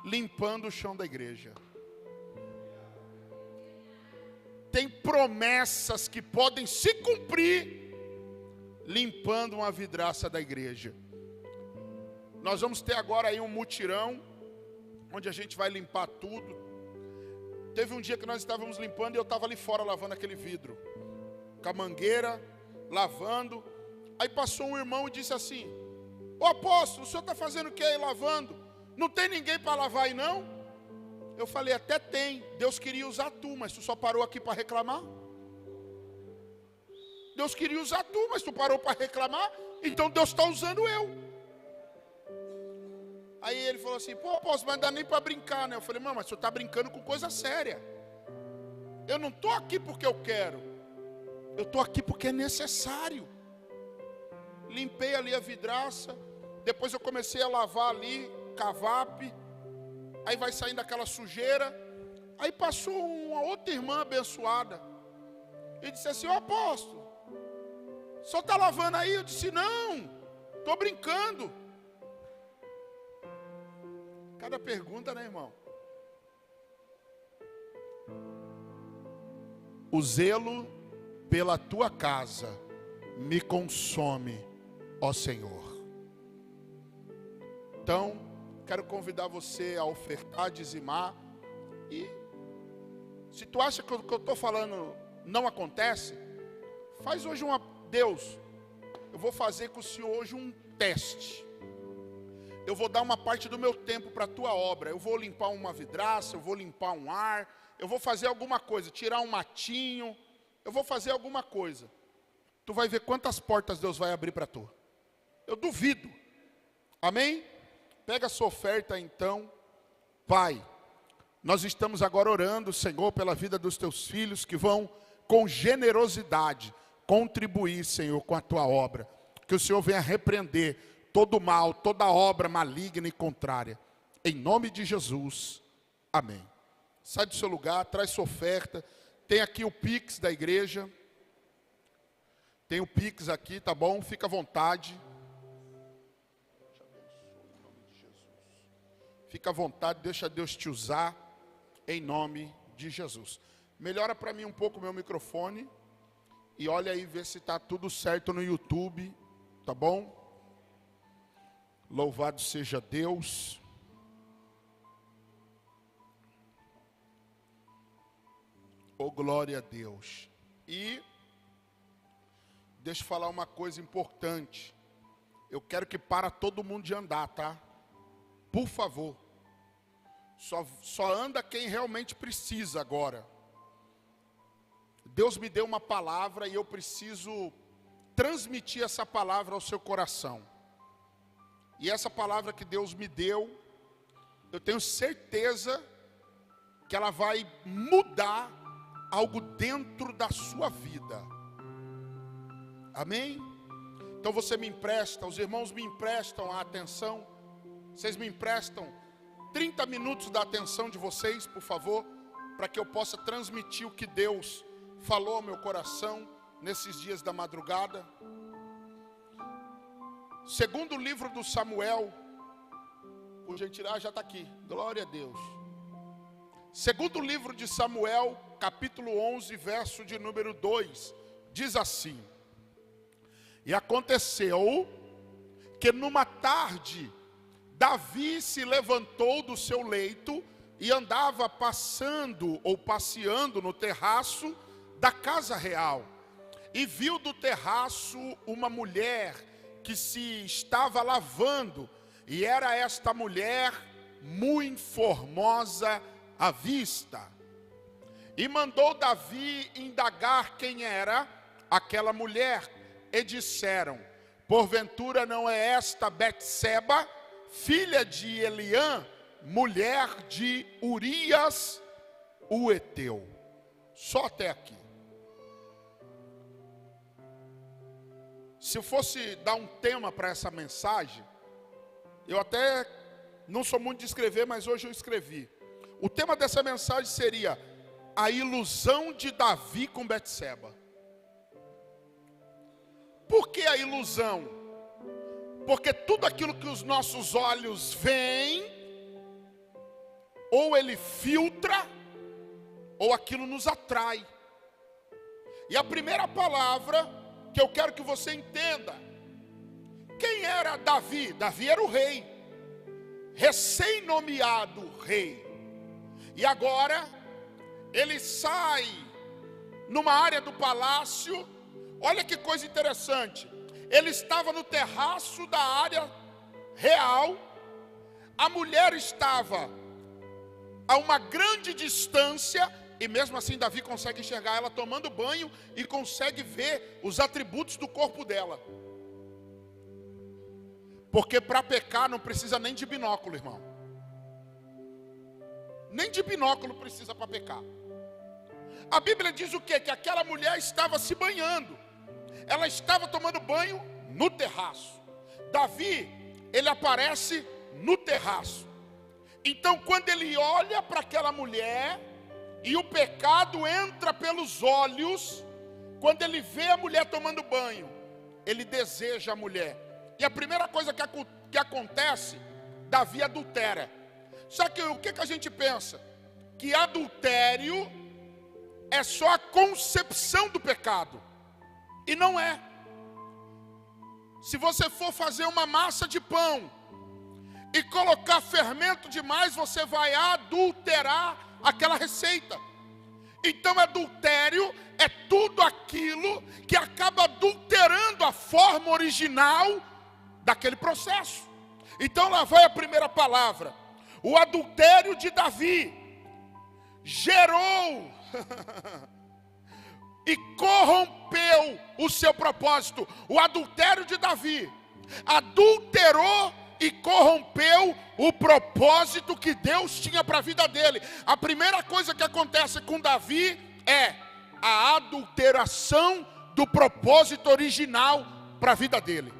limpando o chão da igreja. Tem promessas que podem se cumprir limpando uma vidraça da igreja. Nós vamos ter agora aí um mutirão, onde a gente vai limpar tudo. Teve um dia que nós estávamos limpando e eu estava ali fora lavando aquele vidro, com a mangueira, lavando. Aí passou um irmão e disse assim: ô apóstolo, o senhor está fazendo o que aí lavando? Não tem ninguém para lavar aí não? Eu falei: até tem, Deus queria usar tu, mas tu só parou aqui para reclamar? Deus queria usar tu, mas tu parou para reclamar? Então Deus está usando eu. Aí ele falou assim: pô apóstolo, mas não dá nem para brincar, né? Eu falei: mas o senhor está brincando com coisa séria. Eu não estou aqui porque eu quero, eu estou aqui porque é necessário. Limpei ali a vidraça, depois eu comecei a lavar ali, cavape. Aí vai saindo aquela sujeira. Aí passou uma outra irmã abençoada e disse assim: ô apóstolo, o senhor está lavando aí? Eu disse: não, estou brincando. Cada pergunta, né, irmão? O zelo pela tua casa me consome, ó Senhor. Então, quero convidar você a ofertar, dizimar. E se tu acha que o que eu estou falando não acontece, faz hoje Deus, eu vou fazer com o Senhor hoje um teste. Eu vou dar uma parte do meu tempo para a tua obra. Eu vou limpar uma vidraça, eu vou limpar um ar, eu vou fazer alguma coisa, tirar um matinho, eu vou fazer alguma coisa. Tu vai ver quantas portas Deus vai abrir para tu. Eu duvido. Amém? Pega a sua oferta então. Pai, nós estamos agora orando, Senhor, pela vida dos teus filhos que vão com generosidade contribuir, Senhor, com a tua obra. Que o Senhor venha repreender todo mal, toda obra maligna e contrária. Em nome de Jesus. Amém. Sai do seu lugar, traz sua oferta. Tem aqui o Pix da igreja. Tem o Pix aqui, tá bom? Fica à vontade. Fica à vontade, deixa Deus te usar. Em nome de Jesus. Melhora para mim um pouco o meu microfone. E olha aí, vê se está tudo certo no YouTube. Tá bom? Louvado seja Deus. Oh, glória a Deus. E deixa eu falar uma coisa importante. Eu quero que para todo mundo de andar, tá? Por favor. Só anda quem realmente precisa agora. Deus me deu uma palavra e eu preciso transmitir essa palavra ao seu coração. E essa palavra que Deus me deu, eu tenho certeza que ela vai mudar algo dentro da sua vida. Amém? Então você me empresta, os irmãos me emprestam a atenção. Vocês me emprestam 30 minutos da atenção de vocês, por favor, para que eu possa transmitir o que Deus falou ao meu coração nesses dias da madrugada. Segundo livro do Samuel, por gentileza, já está aqui, glória a Deus. Segundo livro de Samuel, capítulo 11, verso de número 2, diz assim: e aconteceu que numa tarde, Davi se levantou do seu leito e andava passando ou passeando no terraço da casa real. E viu do terraço uma mulher que se estava lavando, e era esta mulher muito formosa à vista. E mandou Davi indagar quem era aquela mulher, e disseram: porventura não é esta Betseba, filha de Eliã, mulher de Urias o Heteu? Só até aqui. Se eu fosse dar um tema para essa mensagem, eu até não sou muito de escrever, mas hoje eu escrevi. O tema dessa mensagem seria a ilusão de Davi com Betseba. Por que a ilusão? Porque tudo aquilo que os nossos olhos veem ou ele filtra, ou aquilo nos atrai. E a primeira palavra que eu quero que você entenda: quem era Davi? Davi era o rei, recém-nomeado rei. E agora ele sai numa área do palácio. Olha que coisa interessante. Ele estava no terraço da área real. A mulher estava a uma grande distância, e mesmo assim Davi consegue enxergar ela tomando banho e consegue ver os atributos do corpo dela. Porque para pecar não precisa nem de binóculo, irmão. Nem de binóculo precisa para pecar. A Bíblia diz o quê? Que aquela mulher estava se banhando. Ela estava tomando banho no terraço. Davi, ele aparece no terraço. Então quando ele olha para aquela mulher, e o pecado entra pelos olhos, quando ele vê a mulher tomando banho, ele deseja a mulher. E a primeira coisa que acontece, Davi adultera. Só que o que a gente pensa? Que adultério é só a concepção do pecado. E não é. Se você for fazer uma massa de pão e colocar fermento demais, você vai adulterar aquela receita. Então adultério é tudo aquilo que acaba adulterando a forma original daquele processo. Então lá vai a primeira palavra. O adultério de Davi gerou e corrompeu o seu propósito. O adultério de Davi adulterou e corrompeu o propósito que Deus tinha para a vida dele. A primeira coisa que acontece com Davi é a adulteração do propósito original para a vida dele.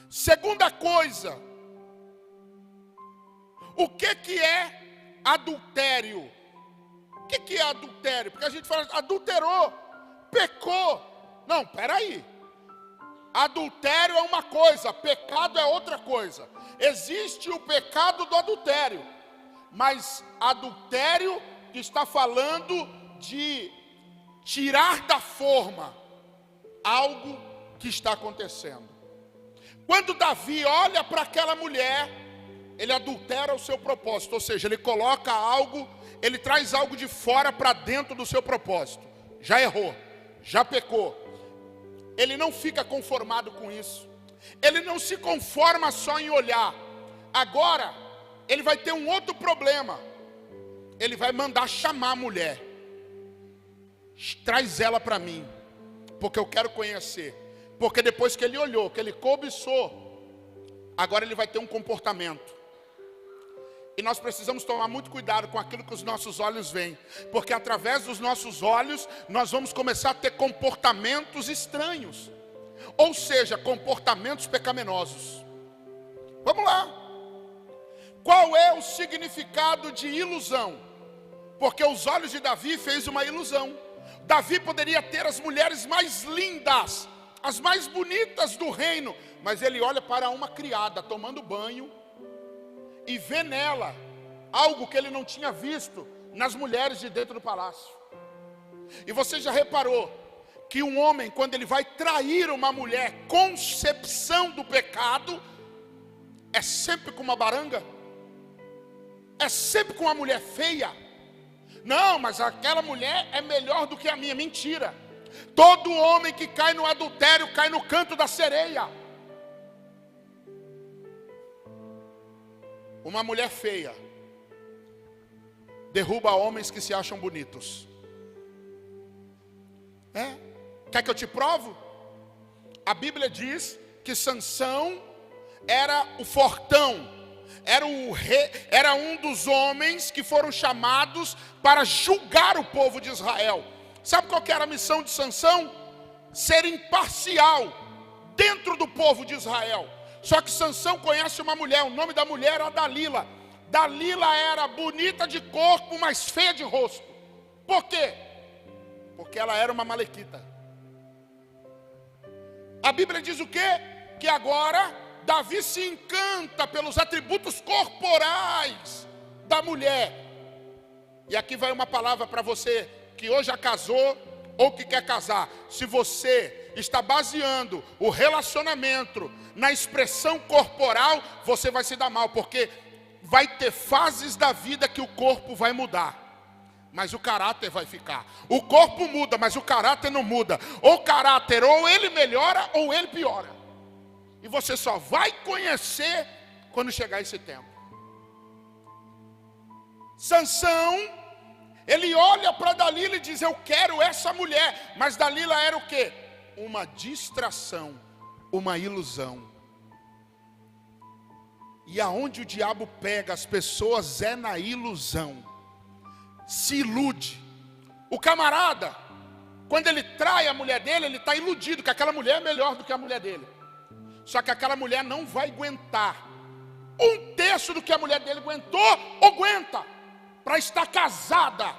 Segunda coisa, o que é adultério? O que é adultério? Porque a gente fala, adulterou, pecou. Não, peraí. Adultério é uma coisa, pecado é outra coisa. Existe o pecado do adultério, mas adultério está falando de tirar da forma algo que está acontecendo. Quando Davi olha para aquela mulher, ele adultera o seu propósito, ou seja, ele coloca algo, ele traz algo de fora para dentro do seu propósito. Já errou, já pecou. Ele não fica conformado com isso. Ele não se conforma só em olhar. Agora, ele vai ter um outro problema. Ele vai mandar chamar a mulher. Traz ela para mim, porque eu quero conhecer. Porque depois que ele olhou, que ele cobiçou, agora ele vai ter um comportamento. E nós precisamos tomar muito cuidado com aquilo que os nossos olhos veem, porque através dos nossos olhos nós vamos começar a ter comportamentos estranhos, ou seja, comportamentos pecaminosos. Vamos lá. Qual é o significado de ilusão? Porque os olhos de Davi fez uma ilusão. Davi poderia ter as mulheres mais lindas, as mais bonitas do reino, mas ele olha para uma criada tomando banho e vê nela algo que ele não tinha visto nas mulheres de dentro do palácio. E você já reparou que um homem, quando ele vai trair uma mulher, concepção do pecado, é sempre com uma baranga? É sempre com uma mulher feia? Não, mas aquela mulher é melhor do que a minha. Mentira. Todo homem que cai no adultério cai no canto da sereia. Uma mulher feia derruba homens que se acham bonitos. Quer que eu te provo? A Bíblia diz que Sansão era o fortão, era o rei, era um dos homens que foram chamados para julgar o povo de Israel. Sabe qual que era a missão de Sansão? Ser imparcial dentro do povo de Israel. Só que Sansão conhece uma mulher, o nome da mulher era Dalila. Dalila era bonita de corpo, mas feia de rosto. Por quê? Porque ela era uma malequita. A Bíblia diz o quê? Que agora Davi se encanta pelos atributos corporais da mulher mulher, e aqui vai uma palavra para você que hoje já casou ou que quer casar, se você está baseando o relacionamento na expressão corporal, você vai se dar mal, porque vai ter fases da vida que o corpo vai mudar, mas o caráter vai ficar. O corpo muda, mas o caráter não muda. O caráter ou ele melhora ou ele piora. E você só vai conhecer quando chegar esse tempo. Sansão, ele olha para Dalila e diz: eu quero essa mulher. Mas Dalila era o quê? Uma distração, uma ilusão. E aonde o diabo pega as pessoas é na ilusão. Se ilude. O camarada, quando ele trai a mulher dele, ele está iludido que aquela mulher é melhor do que a mulher dele. Só que aquela mulher não vai aguentar um terço do que a mulher dele aguentou, ou aguenta para estar casada.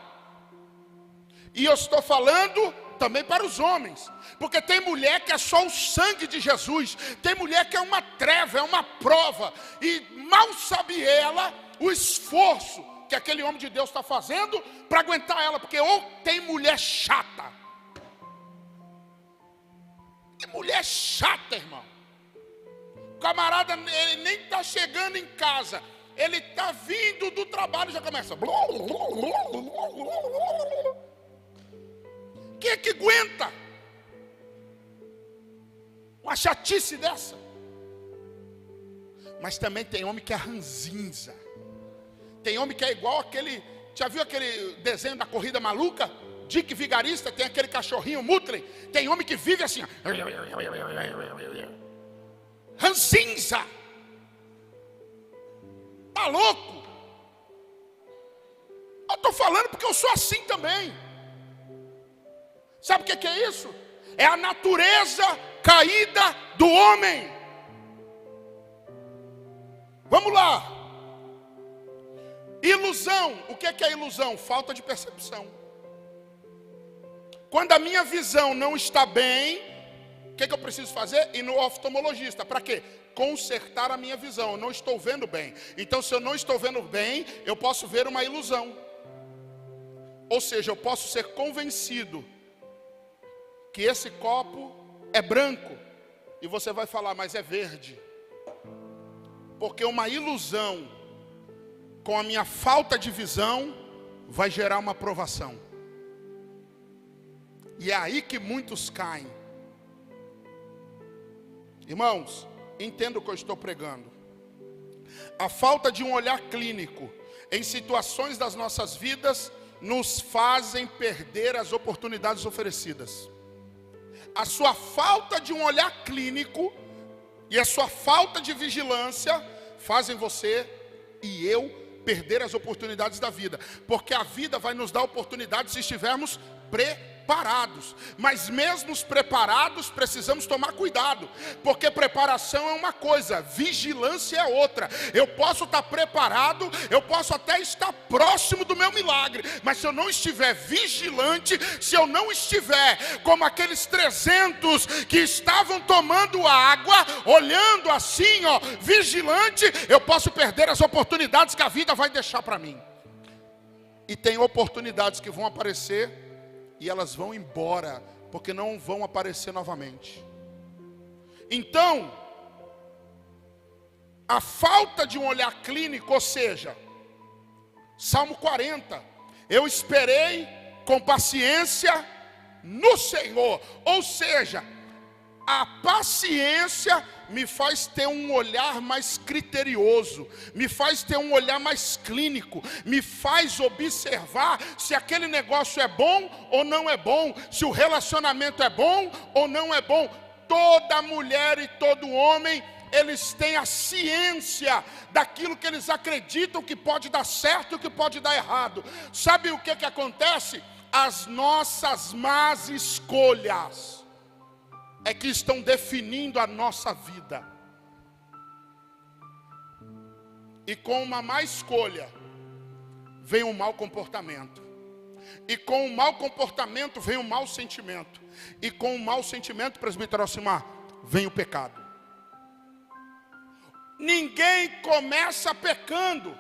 E eu estou falando também para os homens, porque tem mulher que é só o sangue de Jesus, tem mulher que é uma treva, é uma prova, e mal sabe ela o esforço que aquele homem de Deus está fazendo para aguentar ela, porque ou tem mulher chata, que mulher chata, irmão. O camarada, ele nem está chegando em casa, ele está vindo do trabalho e já começa. Quem é que aguenta uma chatice dessa? Mas também tem homem que é ranzinza. Tem homem que é igual aquele... Já viu aquele desenho da Corrida Maluca? Dick Vigarista, tem aquele cachorrinho Mutley. Tem homem que vive assim, ranzinza. Tá louco? Eu estou falando porque eu sou assim também. Sabe o que é isso? É a natureza caída do homem. Vamos lá. Ilusão. O que é ilusão? Falta de percepção. Quando a minha visão não está bem, o que eu preciso fazer? Ir no oftalmologista. Para quê? Consertar a minha visão. Eu não estou vendo bem. Então, se eu não estou vendo bem, eu posso ver uma ilusão. Ou seja, eu posso ser convencido que esse copo é branco, e você vai falar, mas é verde. Porque uma ilusão com a minha falta de visão vai gerar uma provação. E é aí que muitos caem. Irmãos, entenda o que eu estou pregando. A falta de um olhar clínico em situações das nossas vidas nos fazem perder as oportunidades oferecidas. A sua falta de um olhar clínico e a sua falta de vigilância fazem você e eu perder as oportunidades da vida. Porque a vida vai nos dar oportunidades se estivermos preparados. Mas mesmo os preparados precisamos tomar cuidado. Porque preparação é uma coisa, vigilância é outra. Eu posso estar preparado, eu posso até estar próximo do meu milagre. Mas se eu não estiver vigilante, se eu não estiver como aqueles 300 que estavam tomando água, olhando assim, ó, vigilante, eu posso perder as oportunidades que a vida vai deixar para mim. E tem oportunidades que vão aparecer e elas vão embora, porque não vão aparecer novamente. Então, a falta de um olhar clínico, ou seja, Salmo 40, eu esperei com paciência no Senhor, ou seja, a paciência me faz ter um olhar mais criterioso, me faz ter um olhar mais clínico, me faz observar se aquele negócio é bom ou não é bom, se o relacionamento é bom ou não é bom. Toda mulher e todo homem, eles têm a ciência daquilo que eles acreditam que pode dar certo e o que pode dar errado. Sabe o que acontece? As nossas más escolhas é que estão definindo a nossa vida. E com uma má escolha vem um mau comportamento. E com um mau comportamento vem um mau sentimento. E com um mau sentimento, presbítero Alcimar, vem o pecado. Ninguém começa pecando.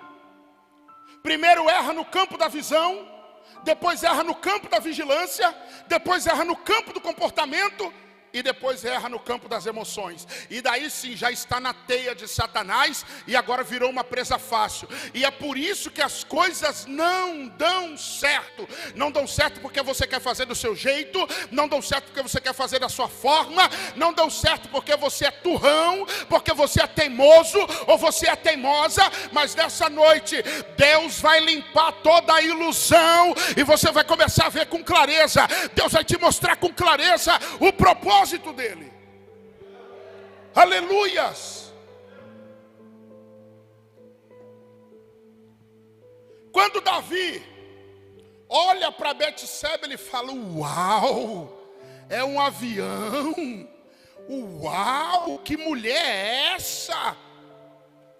Primeiro erra no campo da visão, depois erra no campo da vigilância, depois erra no campo do comportamento e depois erra no campo das emoções. E daí sim já está na teia de Satanás e agora virou uma presa fácil. E é por isso que as coisas não dão certo. Não dão certo porque você quer fazer do seu jeito, não dão certo porque você quer fazer da sua forma, não dão certo porque você é turrão, porque você é teimoso ou você é teimosa. Mas nessa noite Deus vai limpar toda a ilusão e você vai começar a ver com clareza. Deus vai te mostrar com clareza o propósito dele. Aleluias. Quando Davi olha para Betseba, ele fala: uau, é um avião. Uau, que mulher é essa?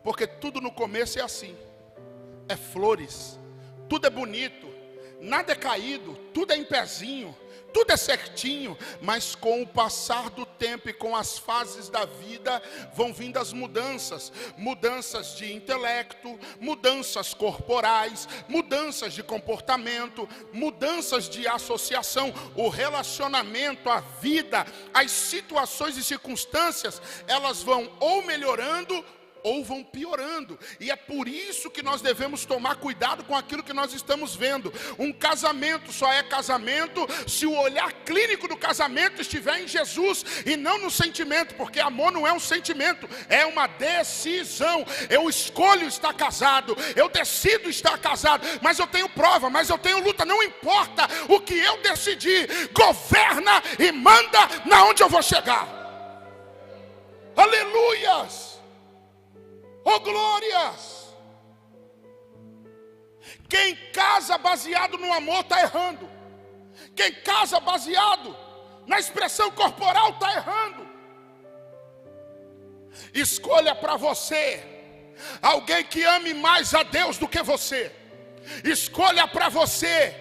Porque tudo no começo é assim, é flores, tudo é bonito, nada é caído, tudo é em pezinho, tudo é certinho. Mas com o passar do tempo e com as fases da vida vão vindo as mudanças. Mudanças de intelecto, mudanças corporais, mudanças de comportamento, mudanças de associação. O relacionamento, a vida, as situações e circunstâncias, elas vão ou melhorando ou vão piorando. E é por isso que nós devemos tomar cuidado com aquilo que nós estamos vendo. Um casamento só é casamento se o olhar clínico do casamento estiver em Jesus e não no sentimento, porque amor não é um sentimento, é uma decisão. Eu escolho estar casado, eu decido estar casado, mas eu tenho prova, mas eu tenho luta. Não importa o que eu decidir, governa e manda na onde eu vou chegar. Aleluias. Oh glórias! Quem casa baseado no amor está errando. Quem casa baseado na expressão corporal está errando. Escolha para você alguém que ame mais a Deus do que você. Escolha para você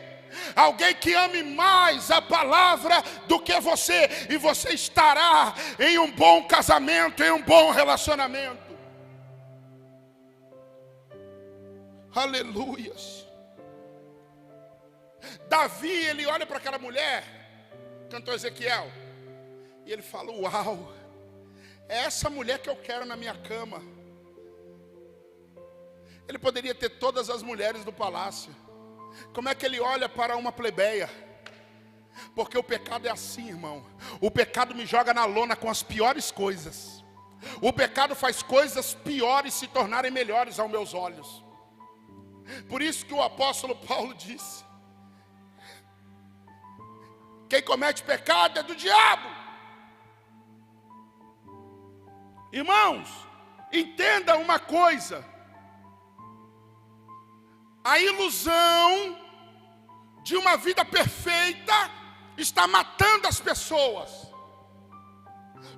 alguém que ame mais a palavra do que você, e você estará em um bom casamento, em um bom relacionamento. Aleluias. Davi, ele olha para aquela mulher, cantor Ezequiel, e ele fala: uau, é essa mulher que eu quero na minha cama. Ele poderia ter todas as mulheres do palácio. Como é que ele olha para uma plebeia? Porque o pecado é assim, irmão. O pecado me joga na lona com as piores coisas. O pecado faz coisas piores se tornarem melhores aos meus olhos. Por isso que o apóstolo Paulo disse: quem comete pecado é do diabo. Irmãos, entenda uma coisa: a ilusão de uma vida perfeita está matando as pessoas.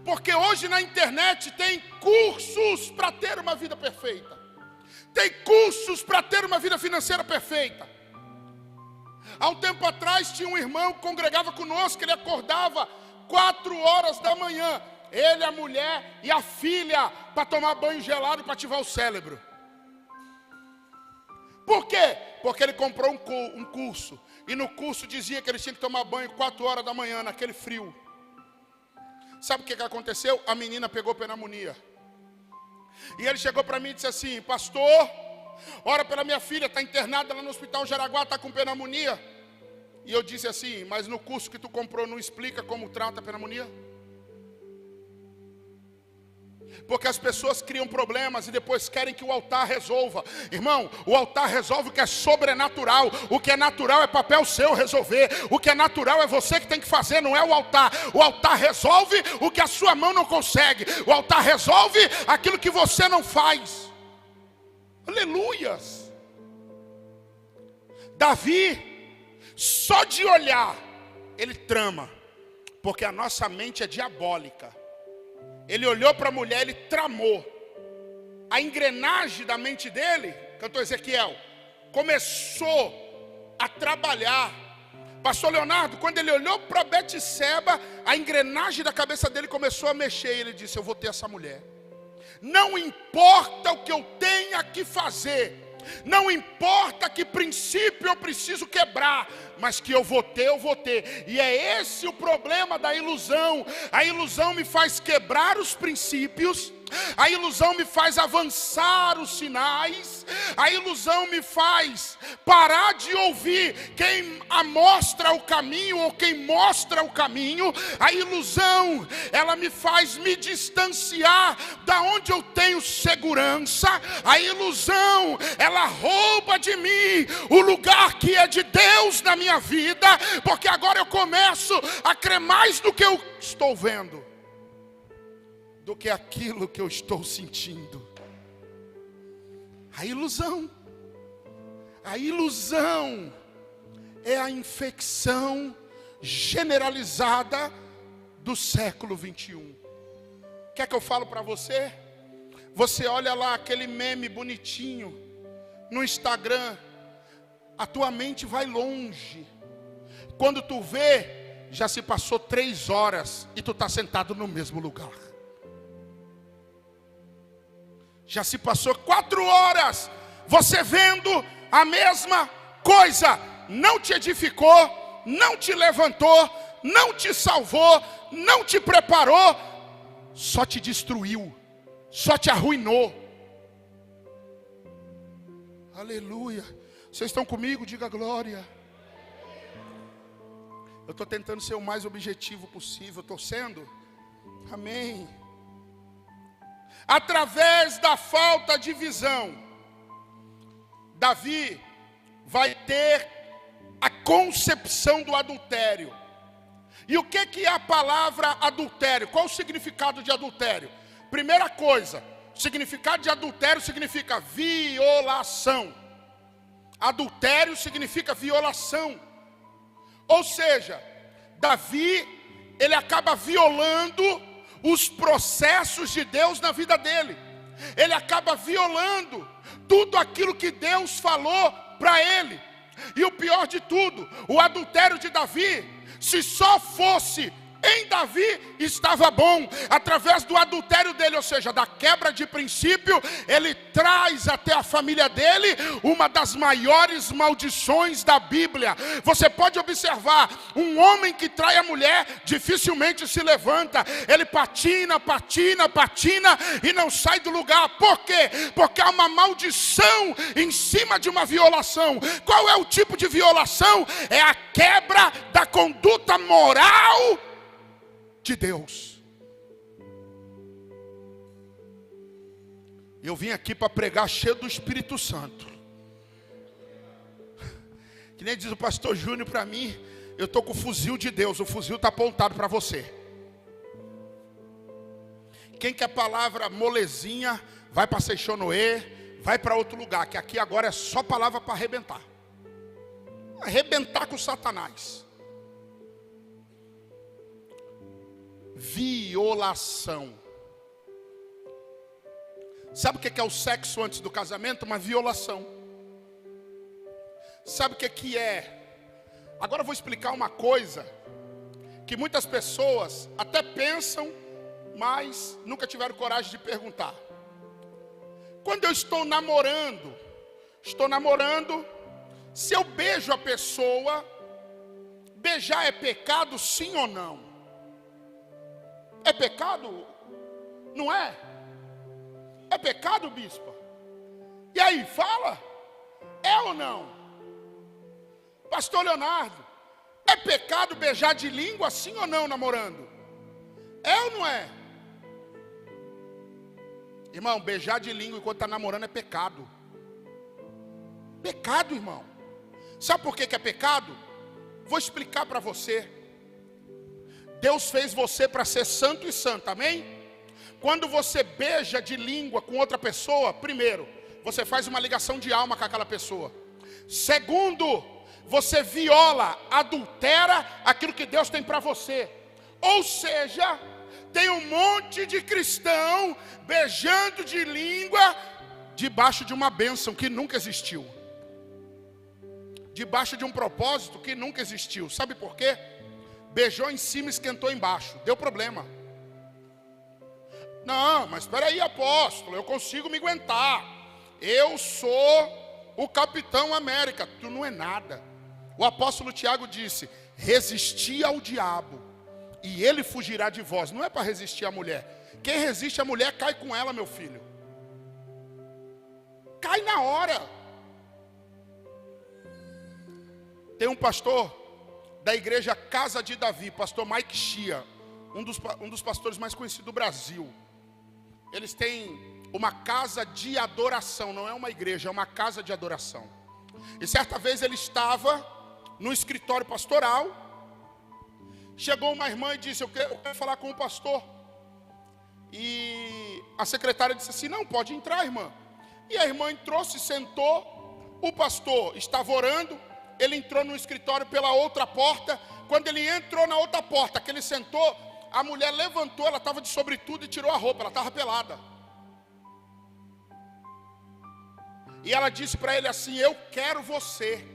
Porque hoje na internet tem cursos para ter uma vida perfeita. Tem cursos para ter uma vida financeira perfeita. Há um tempo atrás tinha um irmão que congregava conosco, ele acordava 4 horas da manhã, ele, a mulher e a filha, para tomar banho gelado para ativar o cérebro. Por quê? Porque ele comprou um curso, e no curso dizia que ele tinha que tomar banho 4 horas da manhã, naquele frio. Sabe o que aconteceu? A menina pegou pneumonia. E ele chegou para mim e disse assim: pastor, ora pela minha filha, está internada lá no hospital Jaraguá, está com pneumonia. E eu disse assim: mas no curso que tu comprou não explica como trata a pneumonia? Porque as pessoas criam problemas e depois querem que o altar resolva. Irmão, o altar resolve o que é sobrenatural. O que é natural é papel seu resolver. O que é natural é você que tem que fazer, não é o altar. O altar resolve o que a sua mão não consegue. O altar resolve aquilo que você não faz. Aleluias. Davi, só de olhar, ele trama. Porque a nossa mente é diabólica. Ele olhou para a mulher, ele tramou. A engrenagem da mente dele, cantor Ezequiel, começou a trabalhar. Pastor Leonardo, quando ele olhou para Betseba, a engrenagem da cabeça dele começou a mexer. E ele disse: eu vou ter essa mulher. Não importa o que eu tenha que fazer, Não importa que princípio eu preciso quebrar, mas que eu vou ter. E é esse o problema da ilusão. A ilusão me faz quebrar os princípios, a ilusão me faz avançar os sinais, a ilusão me faz parar de ouvir quem mostra o caminho ou quem mostra o caminho. A ilusão, ela me faz me distanciar da onde eu tenho segurança. A ilusão, ela rouba de mim o lugar que é de Deus na minha vida, porque agora eu começo a crer mais no que eu estou vendo do que aquilo que eu estou sentindo. A ilusão é a infecção generalizada do século 21. Quer que eu falo para você? Você olha lá aquele meme bonitinho no Instagram, a tua mente vai longe. Quando tu vê, já se passou 3 horas e tu está sentado no mesmo lugar. Já se passou 4 horas, você vendo a mesma coisa. Não te edificou, não te levantou, não te salvou, não te preparou, só te destruiu, só te arruinou. Aleluia. Vocês estão comigo? Diga glória. Eu estou tentando ser o mais objetivo possível. Estou sendo? Amém. Através da falta de visão, Davi vai ter a concepção do adultério. E o que é a palavra adultério? Qual o significado de adultério? Primeira coisa, o significado de adultério significa violação. Adultério significa violação. Ou seja, Davi, ele acaba violando os processos de Deus na vida dele. Ele acaba violando tudo aquilo que Deus falou para ele. E o pior de tudo, o adultério de Davi, se só fosse em Davi, estava bom. Através do adultério dele, ou seja, da quebra de princípio, ele traz até a família dele uma das maiores maldições da Bíblia. Você pode observar, um homem que trai a mulher dificilmente se levanta. Ele patina e não sai do lugar. Por quê? Porque há uma maldição em cima de uma violação. Qual é o tipo de violação? É a quebra da conduta moral de Deus. Eu vim aqui para pregar cheio do Espírito Santo. Que nem diz o pastor Júnior para mim, eu estou com o fuzil de Deus, o fuzil está apontado para você. Quem quer palavra molezinha, vai para Seixonoê, vai para outro lugar, que aqui agora é só palavra para arrebentar. Arrebentar com Satanás. Violação. Sabe o que é o sexo antes do casamento? Uma violação. Sabe o que é? Agora eu vou explicar uma coisa que muitas pessoas até pensam, mas nunca tiveram coragem de perguntar. Quando eu estou namorando, se eu beijo a pessoa, beijar é pecado, sim ou não? É pecado? Não é? É pecado, bispa? E aí, fala? É ou não? Pastor Leonardo, é pecado beijar de língua, sim ou não, namorando? É ou não é? Irmão, beijar de língua enquanto está namorando é pecado. Pecado, irmão. Sabe por que é pecado? Vou explicar para você. Deus fez você para ser santo e santa, amém? Quando você beija de língua com outra pessoa, primeiro, você faz uma ligação de alma com aquela pessoa. Segundo, você viola, adultera aquilo que Deus tem para você. Ou seja, tem um monte de cristão beijando de língua debaixo de uma bênção que nunca existiu. Debaixo de um propósito que nunca existiu. Sabe por quê? Beijou em cima e esquentou embaixo. Deu problema. Não, mas espera aí, apóstolo, eu consigo me aguentar. Eu sou o Capitão América. Tu não é nada. O apóstolo Tiago disse: resisti ao diabo e ele fugirá de vós. Não é para resistir à mulher. Quem resiste à mulher cai com ela, meu filho. Cai na hora. Tem um pastor da igreja Casa de Davi, pastor Mike Shea, um dos pastores mais conhecidos do Brasil. Eles têm uma casa de adoração, não é uma igreja, é uma casa de adoração. E certa vez ele estava no escritório pastoral, chegou uma irmã e disse: eu quero falar com o pastor. E a secretária disse assim: não, pode entrar, irmã. E a irmã entrou, se sentou, o pastor estava orando, ele entrou no escritório pela outra porta. Quando ele entrou na outra porta, que ele sentou, a mulher levantou, ela estava de sobretudo e tirou a roupa, ela estava pelada. E ela disse para ele assim: eu quero você.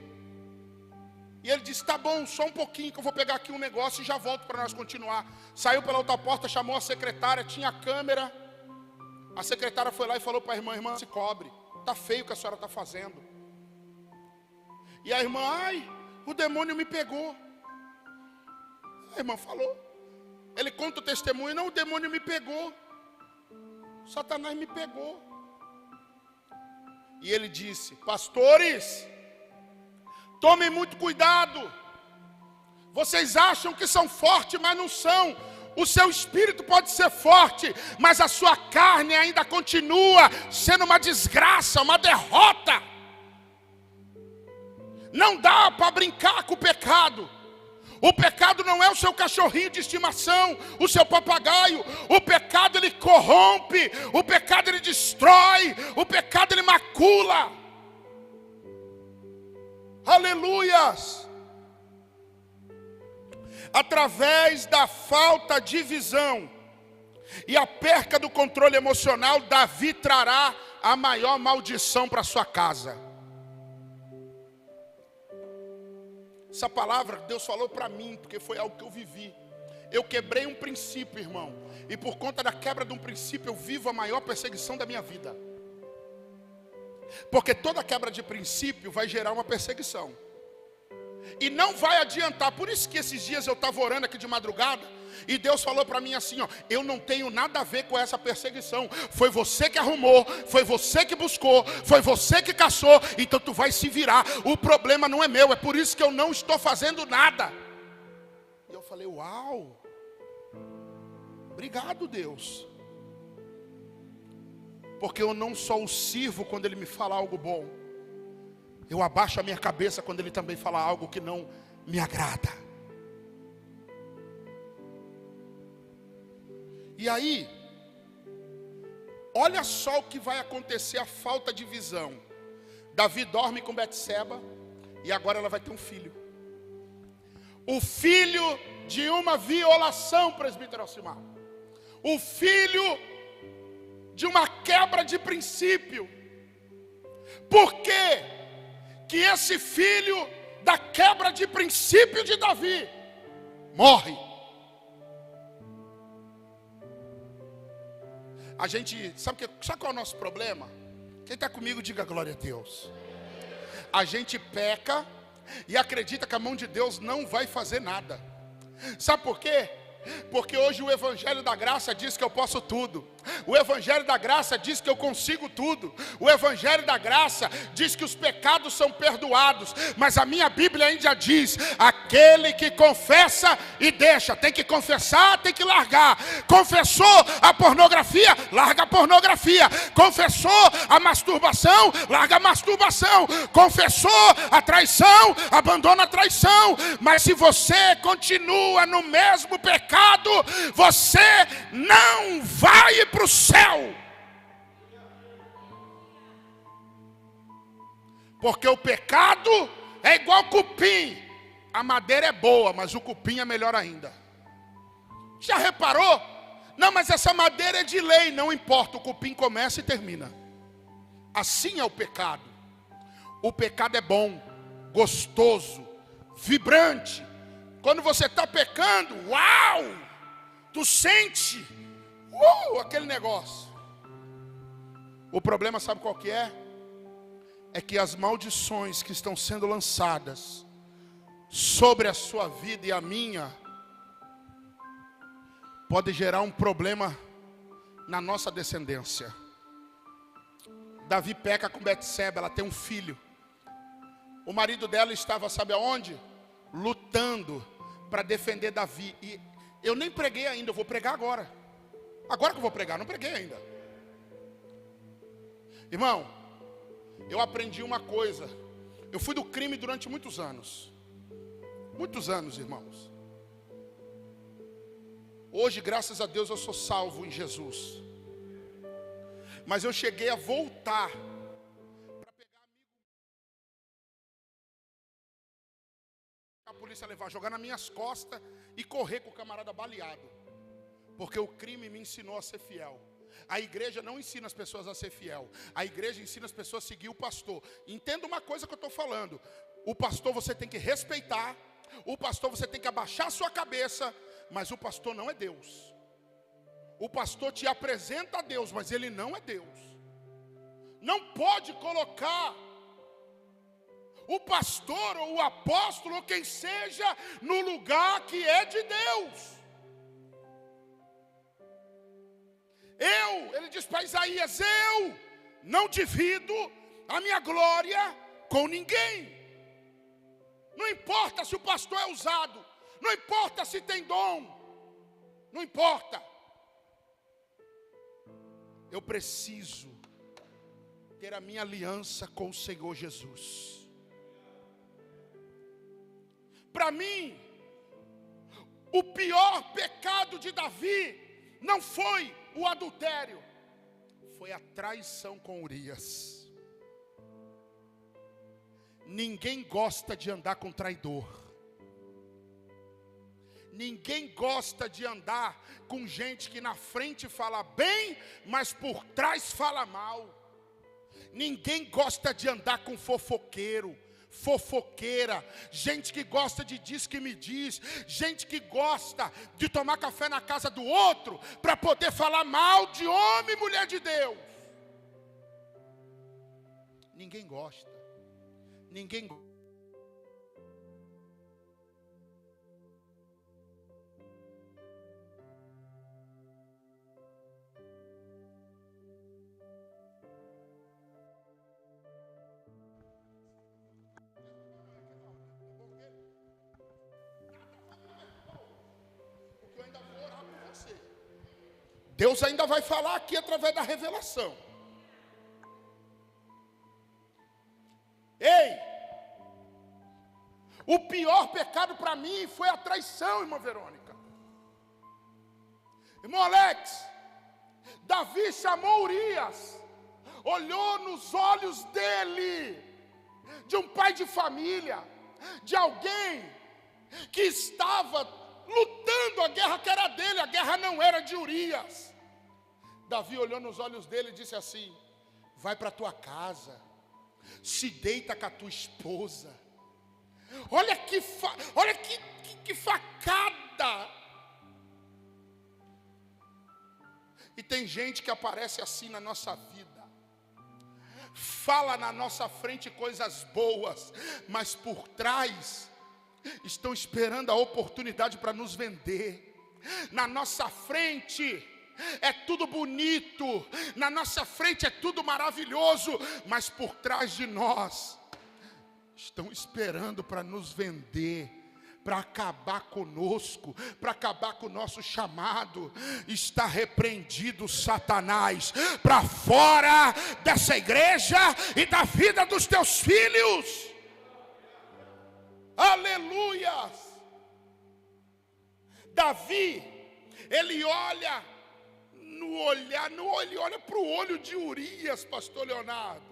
E ele disse: tá bom, só um pouquinho que eu vou pegar aqui um negócio e já volto para nós continuar. Saiu pela outra porta, chamou a secretária, tinha a câmera. A secretária foi lá e falou para a irmã: irmã, se cobre, está feio o que a senhora está fazendo. E a irmã: ai, o demônio me pegou. A irmã falou, ele conta o testemunho: não, o demônio me pegou, Satanás me pegou. E ele disse: pastores, tomem muito cuidado. Vocês acham que são fortes, mas não são. O seu espírito pode ser forte, mas a sua carne ainda continua sendo uma desgraça, uma derrota. Não dá para brincar com o pecado. O pecado não é o seu cachorrinho de estimação, o seu papagaio. O pecado ele corrompe, o pecado ele destrói, o pecado ele macula. Aleluias! Através da falta de visão e a perca do controle emocional, Davi trará a maior maldição para sua casa. Essa palavra Deus falou para mim, porque foi algo que eu vivi. Eu quebrei um princípio, irmão, e por conta da quebra de um princípio eu vivo a maior perseguição da minha vida. Porque toda quebra de princípio vai gerar uma perseguição. E não vai adiantar. Por isso que esses dias eu estava orando aqui de madrugada, e Deus falou para mim assim: ó, eu não tenho nada a ver com essa perseguição. Foi você que arrumou, foi você que buscou, foi você que caçou, então tu vai se virar. O problema não é meu, é por isso que eu não estou fazendo nada. E eu falei: uau, obrigado, Deus. Porque eu não só o sirvo quando Ele me fala algo bom, eu abaixo a minha cabeça quando Ele também fala algo que não me agrada. E aí, olha só o que vai acontecer, a falta de visão. Davi dorme com Betseba e agora ela vai ter um filho. O filho de uma violação, presbítero Alcimar. O filho de uma quebra de princípio. Por quê? Que esse filho da quebra de princípio de Davi morre. A gente, sabe qual é o nosso problema? Quem está comigo, diga glória a Deus. A gente peca e acredita que a mão de Deus não vai fazer nada. Sabe por quê? Porque hoje o Evangelho da Graça diz que eu posso tudo. O Evangelho da Graça diz que eu consigo tudo. O Evangelho da Graça diz que os pecados são perdoados. Mas a minha Bíblia ainda diz: aquele que confessa e deixa. Tem que confessar, tem que largar. Confessou a pornografia, larga a pornografia. Confessou a masturbação, larga a masturbação. Confessou a traição, abandona a traição. Mas se você continua no mesmo pecado, você não vai para o céu. Porque o pecado é igual cupim. A madeira é boa, mas o cupim é melhor ainda. Já reparou? Não, mas essa madeira é de lei. Não importa, o cupim começa e termina. Assim é o pecado. O pecado é bom, gostoso, vibrante. Quando você está pecando, uau! Tu sente aquele negócio. O problema sabe qual que é? é que as maldições que estão sendo lançadas sobre a sua vida e a minha pode gerar um problema na nossa descendência. Davi peca com Betseba, ela tem um filho. O marido dela estava, sabe aonde? Lutando para defender Davi. E eu nem preguei ainda, eu vou pregar agora. Agora que eu vou pregar, não preguei ainda. Irmão, eu aprendi uma coisa. Eu fui do crime durante muitos anos. Muitos anos, irmãos. Hoje, graças a Deus, eu sou salvo em Jesus. Mas eu cheguei a voltar para pegar a polícia levar, jogar nas minhas costas e correr com o camarada baleado. Porque o crime me ensinou a ser fiel. A igreja não ensina as pessoas a ser fiel. A igreja ensina as pessoas a seguir o pastor. Entenda uma coisa que eu estou falando. O pastor você tem que respeitar. O pastor você tem que abaixar a sua cabeça. Mas o pastor não é Deus. O pastor te apresenta a Deus, mas ele não é Deus. Não pode colocar o pastor ou o apóstolo ou quem seja no lugar que é de Deus. Ele diz para Isaías, eu não divido a minha glória com ninguém. Não importa se o pastor é usado, não importa se tem dom, não importa. Eu preciso ter a minha aliança com o Senhor Jesus. Para mim, o pior pecado de Davi não foi o adultério, foi a traição com Urias. Ninguém gosta de andar com traidor. Ninguém gosta de andar com gente que na frente fala bem, mas por trás fala mal. Ninguém gosta de andar com fofoqueiro, fofoqueira, gente que gosta de diz que me diz, gente que gosta de tomar café na casa do outro para poder falar mal de homem e mulher de Deus. Ninguém gosta. Ninguém gosta. Deus ainda vai falar aqui através da revelação. Ei, o pior pecado para mim foi a traição, irmã Verônica. Irmão Alex, Davi chamou Urias, olhou nos olhos dele, de um pai de família, de alguém que estava lutando a guerra que era dele, a guerra não era de Urias. Davi olhou nos olhos dele e disse assim: vai para tua casa, se deita com a tua esposa. Olha que facada. E tem gente que aparece assim na nossa vida, fala na nossa frente coisas boas, mas por trás estão esperando a oportunidade para nos vender. Na nossa frente é tudo bonito, na nossa frente é tudo maravilhoso, mas por trás de nós estão esperando para nos vender, para acabar conosco, para acabar com o nosso chamado. Está repreendido Satanás, para fora dessa igreja e da vida dos teus filhos. Aleluias. Davi, ele olha para o olho de Urias, pastor Leonardo.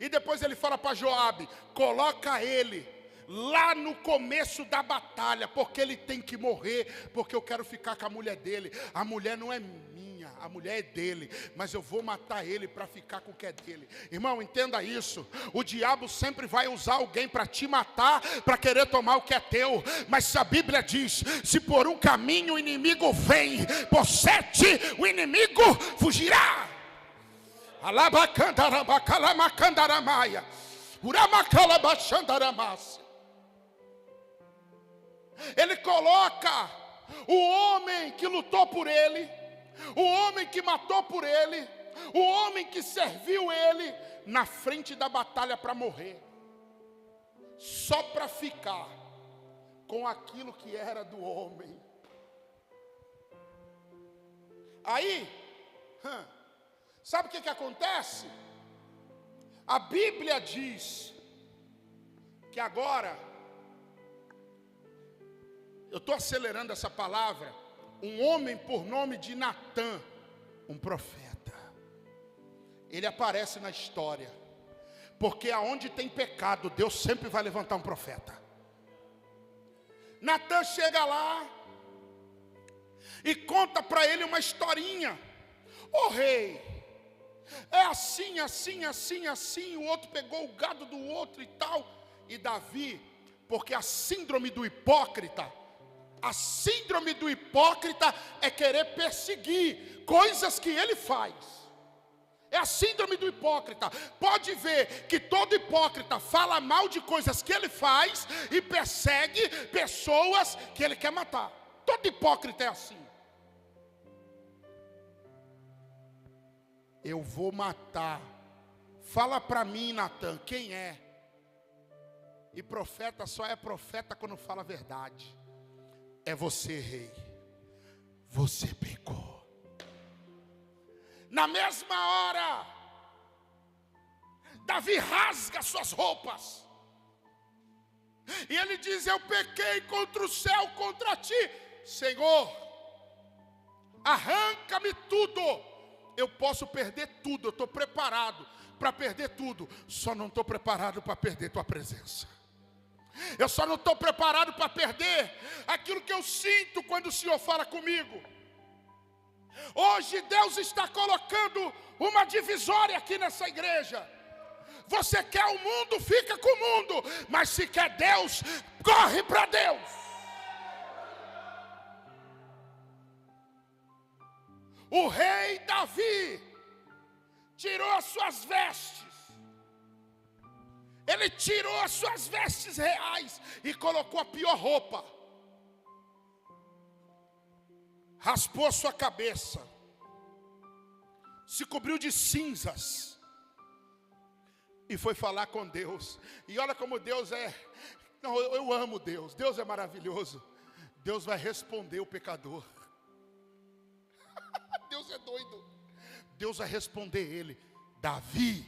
E depois ele fala para Joabe: coloca ele lá no começo da batalha, porque ele tem que morrer, porque eu quero ficar com a mulher dele. A mulher não é minha, a mulher é dele, mas eu vou matar ele para ficar com o que é dele. Irmão, entenda isso. O diabo sempre vai usar alguém para te matar, para querer tomar o que é teu. Mas se a Bíblia diz: se por um caminho o inimigo vem, por 7 o inimigo fugirá. Alabacandarabacalamacandaramáia. Uramacalabachandaramácia. Ele coloca o homem que lutou por ele, o homem que matou por ele, o homem que serviu ele na frente da batalha para morrer, só para ficar com aquilo que era do homem. Aí, sabe o que acontece? A Bíblia diz que agora, eu estou acelerando essa palavra, um homem por nome de Natã, um profeta, ele aparece na história, porque aonde tem pecado, Deus sempre vai levantar um profeta. Natã chega lá e conta para ele uma historinha. Ô rei, é assim, assim, assim, assim. O outro pegou o gado do outro e tal. E Davi, porque a síndrome do hipócrita é querer perseguir coisas que ele faz. É a síndrome do hipócrita. Pode ver que todo hipócrita fala mal de coisas que ele faz e persegue pessoas que ele quer matar. Todo hipócrita é assim. Eu vou matar. Fala para mim, Natã, quem é? E profeta só é profeta quando fala a verdade. É você, rei. Você pecou. Na mesma hora, Davi rasga suas roupas. E ele diz: eu pequei contra o céu, contra ti. Senhor, arranca-me tudo. Eu posso perder tudo, eu estou preparado para perder tudo. Só não estou preparado para perder tua presença. Eu só não estou preparado para perder aquilo que eu sinto quando o Senhor fala comigo. Hoje Deus está colocando uma divisória aqui nessa igreja. Você quer o mundo, fica com o mundo. Mas se quer Deus, corre para Deus. O rei Davi tirou as suas vestes. Ele tirou as suas vestes reais e colocou a pior roupa. Raspou a sua cabeça. Se cobriu de cinzas. E foi falar com Deus. E olha como Deus é. Não, eu amo Deus. Deus é maravilhoso. Deus vai responder o pecador. Deus é doido. Deus vai responder ele: Davi,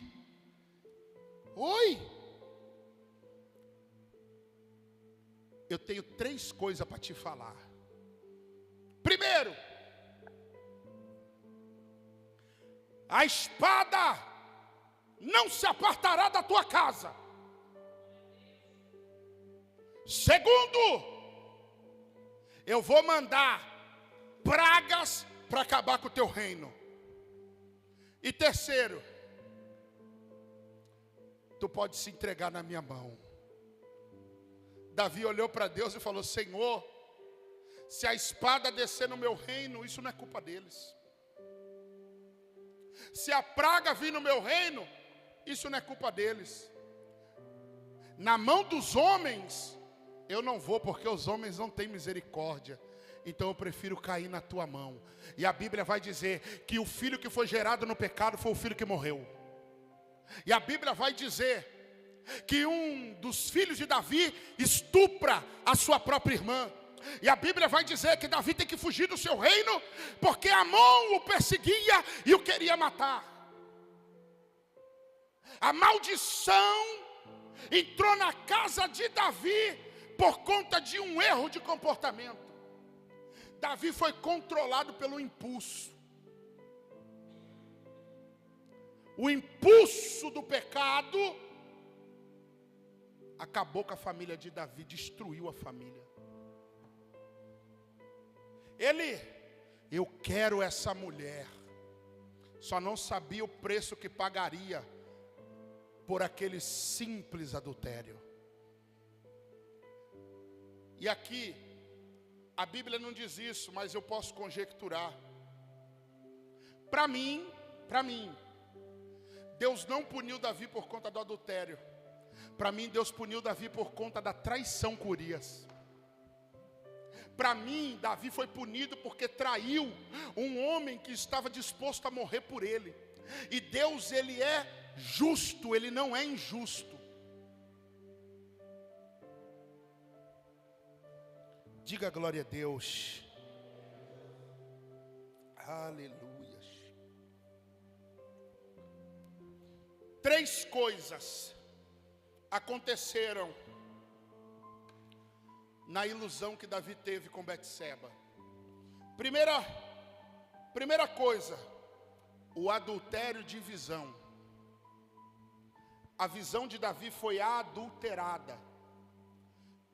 oi, eu tenho 3 coisas para te falar. Primeiro, a espada não se apartará da tua casa. Segundo, eu vou mandar pragas para acabar com o teu reino. E terceiro, tu pode se entregar na minha mão. Davi olhou para Deus e falou: Senhor, se a espada descer no meu reino, isso não é culpa deles. Se a praga vir no meu reino, isso não é culpa deles. Na mão dos homens, eu não vou, porque os homens não têm misericórdia. Então eu prefiro cair na tua mão. E a Bíblia vai dizer que o filho que foi gerado no pecado foi o filho que morreu. E a Bíblia vai dizer que um dos filhos de Davi estupra a sua própria irmã. E a Bíblia vai dizer que Davi tem que fugir do seu reino, porque Amon o perseguia e o queria matar. A maldição entrou na casa de Davi por conta de um erro de comportamento. Davi foi controlado pelo impulso. O impulso do pecado acabou com a família de Davi, destruiu a família. Eu quero essa mulher. Só não sabia o preço que pagaria por aquele simples adultério. E aqui, a Bíblia não diz isso, mas eu posso conjecturar. Para mim, Deus não puniu Davi por conta do adultério. Para mim, Deus puniu Davi por conta da traição com Urias. Para mim, Davi foi punido porque traiu um homem que estava disposto a morrer por ele. E Deus, ele é justo, ele não é injusto. Diga glória a Deus. Aleluia. 3 coisas aconteceram na ilusão que Davi teve com Betseba. Primeira coisa, o adultério de visão. A visão de Davi foi adulterada.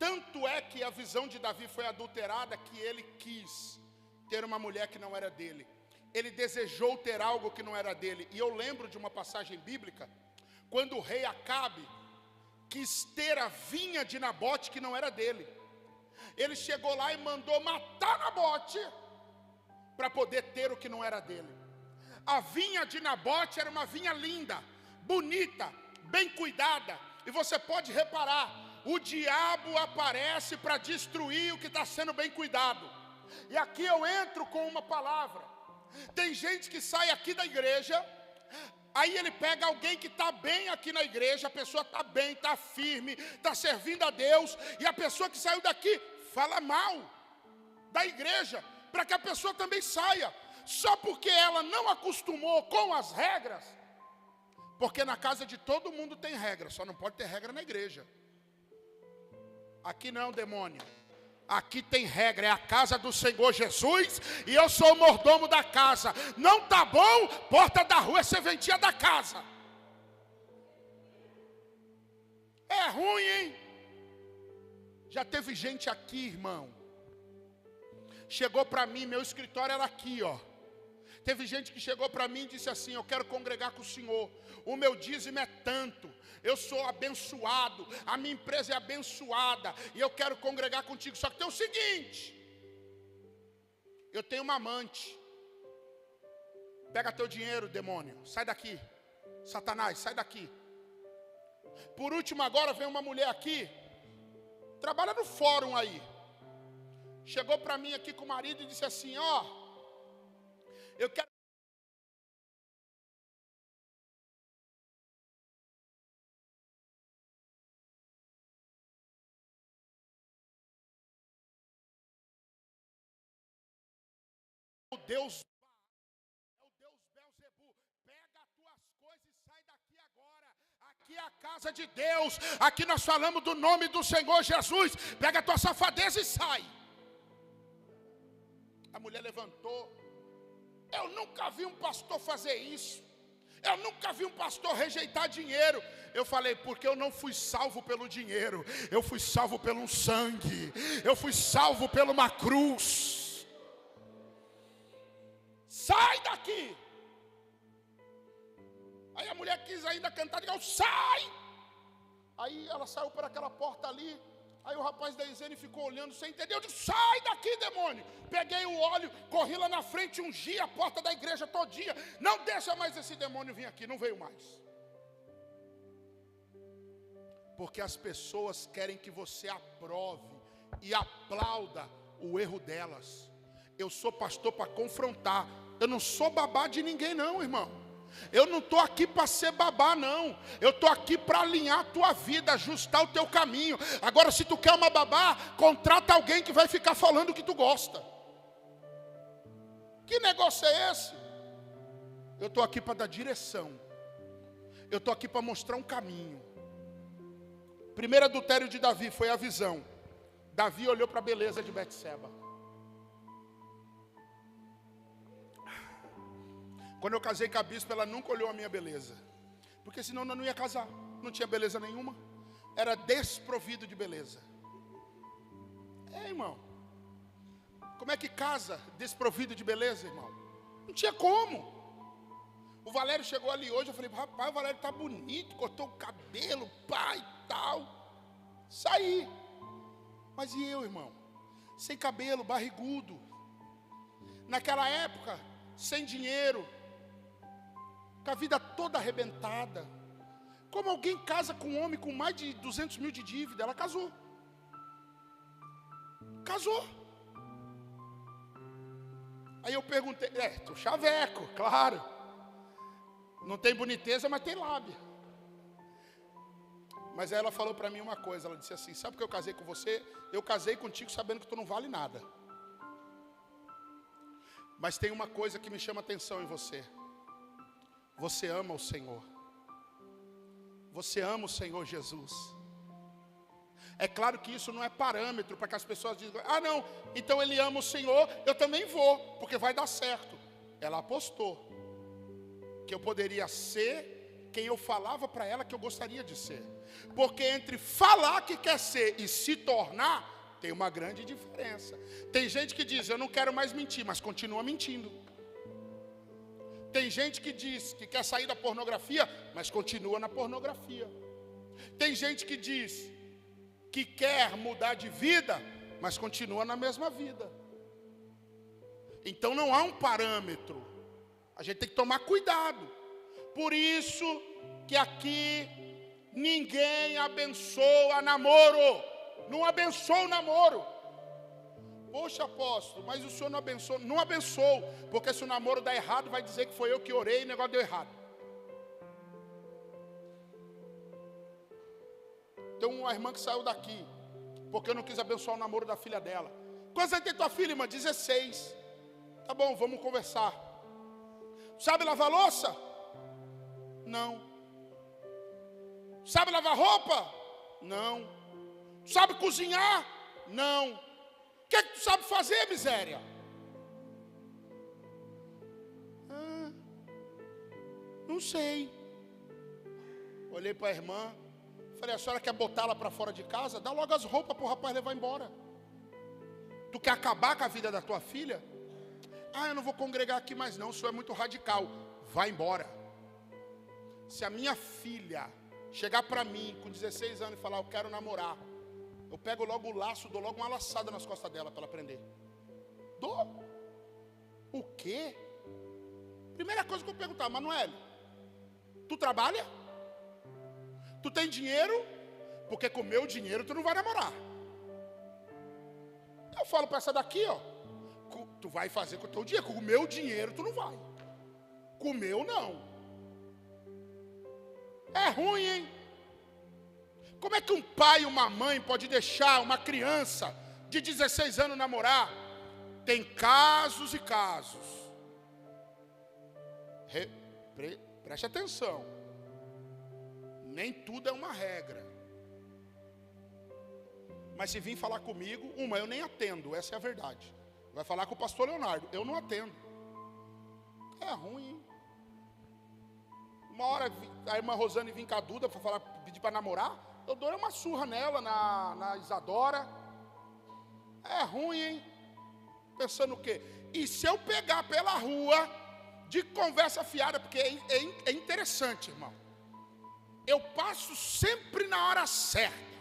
Tanto é que a visão de Davi foi adulterada que ele quis ter uma mulher que não era dele. Ele desejou ter algo que não era dele. E eu lembro de uma passagem bíblica, quando o rei Acabe quis ter a vinha de Nabote que não era dele. Ele chegou lá e mandou matar Nabote para poder ter o que não era dele. A vinha de Nabote era uma vinha linda, bonita, bem cuidada. E você pode reparar, o diabo aparece para destruir o que está sendo bem cuidado. E aqui eu entro com uma palavra. Tem gente que sai aqui da igreja, aí ele pega alguém que está bem aqui na igreja, a pessoa está bem, está firme, está servindo a Deus, e a pessoa que saiu daqui fala mal da igreja, para que a pessoa também saia, só porque ela não acostumou com as regras. Porque na casa de todo mundo tem regra, só não pode ter regra na igreja. Aqui não, demônio. Aqui tem regra, é a casa do Senhor Jesus, e eu sou o mordomo da casa. Não tá bom, porta da rua é serventia da casa. É ruim, hein? Já teve gente aqui, irmão. Chegou para mim, meu escritório era aqui, ó. Teve gente que chegou para mim e disse assim: eu quero congregar com o senhor, o meu dízimo é tanto, eu sou abençoado, a minha empresa é abençoada, e eu quero congregar contigo. Só que tem o seguinte: eu tenho uma amante. Pega teu dinheiro, demônio, sai daqui. Satanás, sai daqui. Por último, agora vem uma mulher aqui, trabalha no fórum aí. Chegou para mim aqui com o marido e disse assim: ó, eu quero o Deus, é o Deus Belzebu. Pega as tuas coisas e sai daqui agora. Aqui é a casa de Deus. Aqui nós falamos do nome do Senhor Jesus. Pega a tua safadeza e sai. A mulher levantou. Eu nunca vi um pastor fazer isso. Eu nunca vi um pastor rejeitar dinheiro. Eu falei: porque eu não fui salvo pelo dinheiro, eu fui salvo pelo um sangue, eu fui salvo por uma cruz. Sai daqui. Aí a mulher quis ainda cantar, eu sai. Aí ela saiu por aquela porta ali. Aí o rapaz da Isene ficou olhando, você entendeu? Eu disse: sai daqui, demônio. Peguei o óleo, corri lá na frente, ungi a porta da igreja todinha. Não deixa mais esse demônio vir aqui, não veio mais. Porque as pessoas querem que você aprove e aplauda o erro delas. Eu sou pastor para confrontar. Eu não sou babá de ninguém não, irmão. Eu não estou aqui para ser babá não. Eu estou aqui para alinhar a tua vida, ajustar o teu caminho. Agora, se tu quer uma babá, contrata alguém que vai ficar falando o que tu gosta. Que negócio é esse? Eu estou aqui para dar direção. Eu estou aqui para mostrar um caminho. Primeiro adultério de Davi foi a visão. Davi olhou para a beleza de Betseba. Quando eu casei com a bispa, ela nunca olhou a minha beleza. Porque senão eu não ia casar. Não tinha beleza nenhuma. Era desprovido de beleza. É, irmão. Como é que casa desprovido de beleza, irmão? Não tinha como. O Valério chegou ali hoje, eu falei: rapaz, o Valério tá bonito, cortou o cabelo, pai e tal. Saí. Mas e eu, irmão? Sem cabelo, barrigudo. Naquela época, sem dinheiro. com a vida toda arrebentada. Como alguém casa com um homem com mais de 200 mil de dívida? Ela casou. Casou. Aí eu perguntei, tô chaveco, claro. Não tem boniteza, mas tem lábia. Mas aí ela falou para mim uma coisa, ela disse assim, sabe por que eu casei com você? Eu casei contigo sabendo que tu não vale nada. Mas tem uma coisa que me chama atenção em você. Você ama o Senhor. Você ama o Senhor Jesus. É claro que isso não é parâmetro para que as pessoas digam, ah não, então ele ama o Senhor, eu também vou, porque vai dar certo. Ela apostou que eu poderia ser quem eu falava para ela que eu gostaria de ser. Porque entre falar que quer ser e se tornar, tem uma grande diferença. Tem gente que diz, eu não quero mais mentir, mas continua mentindo. Tem gente que diz que quer sair da pornografia, mas continua na pornografia. Tem gente que diz que quer mudar de vida, mas continua na mesma vida. Então não há um parâmetro. A gente tem que tomar cuidado. Por isso que aqui ninguém abençoa namoro. Não abençoa o namoro. Poxa, apóstolo, mas o senhor não abençoou? Não abençoou, porque se o namoro dá errado, vai dizer que foi eu que orei e o negócio deu errado. Tem uma irmã que saiu daqui, porque eu não quis abençoar o namoro da filha dela. Quantos anos tem tua filha, irmã? 16. Tá bom, vamos conversar. Sabe lavar louça? Não. Sabe lavar roupa? Não. Sabe cozinhar? Não. O que é que tu sabe fazer, miséria? Não sei. Olhei para a irmã. Falei, a senhora quer botá-la para fora de casa? Dá logo as roupas para o rapaz levar embora. Tu quer acabar com a vida da tua filha? Ah, eu não vou congregar aqui mais não, o senhor é muito radical. Vai embora. Se a minha filha chegar para mim com 16 anos e falar, eu quero namorar, eu pego logo o laço, dou logo uma laçada nas costas dela para ela aprender. Dou. O quê? Primeira coisa que eu perguntar, Manoel, tu trabalha? Tu tem dinheiro? Porque com o meu dinheiro tu não vai namorar. Eu falo para essa daqui, ó, tu vai fazer com o teu dinheiro, com o meu dinheiro tu não vai. Com o meu não. É ruim, hein? Como é que um pai e uma mãe pode deixar uma criança de 16 anos namorar? Tem casos e casos. Preste atenção. Nem tudo é uma regra. Mas se vir falar comigo, eu nem atendo, essa é a verdade. Vai falar com o pastor Leonardo, eu não atendo. É ruim, hein? Uma hora a irmã Rosane vem com a Duda para falar, pedir para namorar, eu dou uma surra nela, na Isadora. É ruim, hein? Pensando o quê? E se eu pegar pela rua, de conversa fiada, porque é interessante, irmão. Eu passo sempre na hora certa.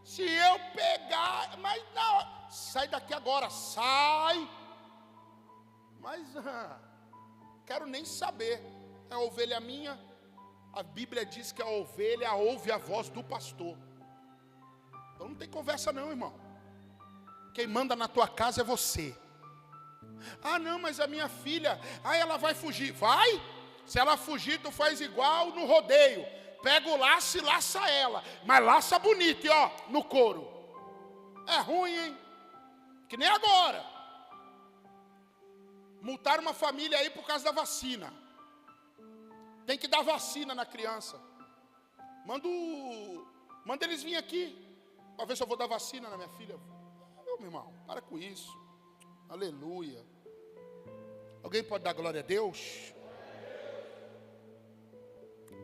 Se eu pegar, mas não, sai daqui agora, sai. Mas quero nem saber. É ovelha minha. A Bíblia diz que a ovelha ouve a voz do pastor. Então não tem conversa não, irmão. Quem manda na tua casa é você. Ah não, mas a minha filha, ela vai fugir. Vai? Se ela fugir, tu faz igual no rodeio. Pega o laço e laça ela. Mas laça bonito, ó, no couro. É ruim, hein? Que nem agora. Multaram uma família aí por causa da vacina. Tem que dar vacina na criança. Manda eles virem aqui, para ver se eu vou dar vacina na minha filha. Meu irmão, para com isso. Aleluia. Alguém pode dar glória a Deus?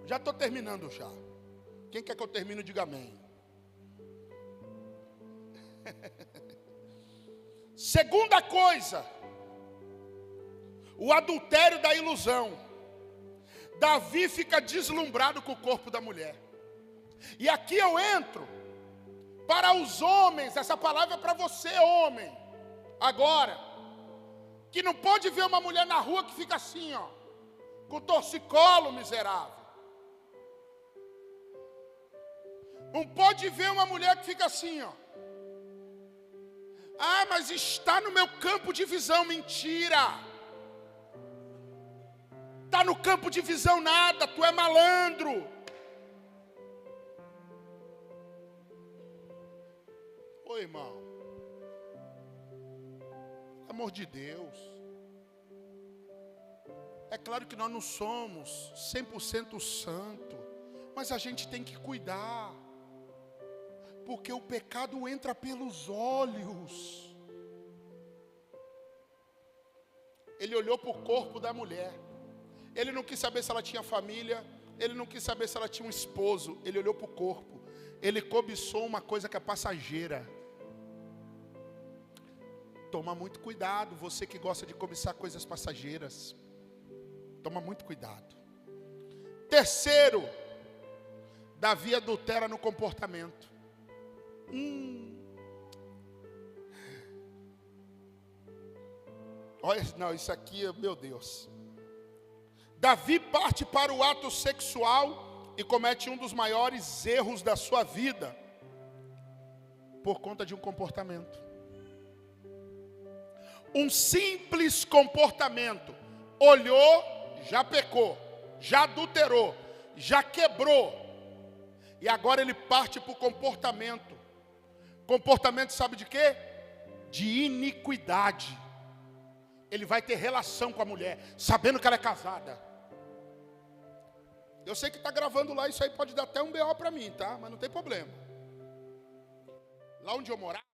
Já estou terminando já. Quem quer que eu termine, diga amém. Segunda coisa, o adultério da ilusão. Davi fica deslumbrado com o corpo da mulher. E aqui eu entro para os homens, essa palavra é para você, homem. Agora, que não pode ver uma mulher na rua que fica assim, ó. com torcicolo, miserável. Não pode ver uma mulher que fica assim, ó. Ah, mas está no meu campo de visão. Mentira. Está no campo de visão nada, tu é malandro. Ô irmão, pelo amor de Deus. É claro que nós não somos 100% santo, mas a gente tem que cuidar. Porque o pecado entra pelos olhos. Ele olhou para o corpo da mulher. Ele não quis saber se ela tinha família. Ele não quis saber se ela tinha um esposo. Ele olhou para o corpo. Ele cobiçou uma coisa que é passageira. Toma muito cuidado, você que gosta de cobiçar coisas passageiras. Toma muito cuidado. Terceiro, Davi adultera no comportamento. Olha, não, isso aqui, meu Deus. Davi parte para o ato sexual e comete um dos maiores erros da sua vida por conta de um comportamento. Um simples comportamento. Olhou, já pecou, já adulterou, já quebrou. E agora ele parte para o comportamento. Comportamento sabe de quê? De iniquidade. Ele vai ter relação com a mulher, sabendo que ela é casada. Eu sei que está gravando lá, isso aí pode dar até um BO para mim, tá? Mas não tem problema. Lá onde eu morava,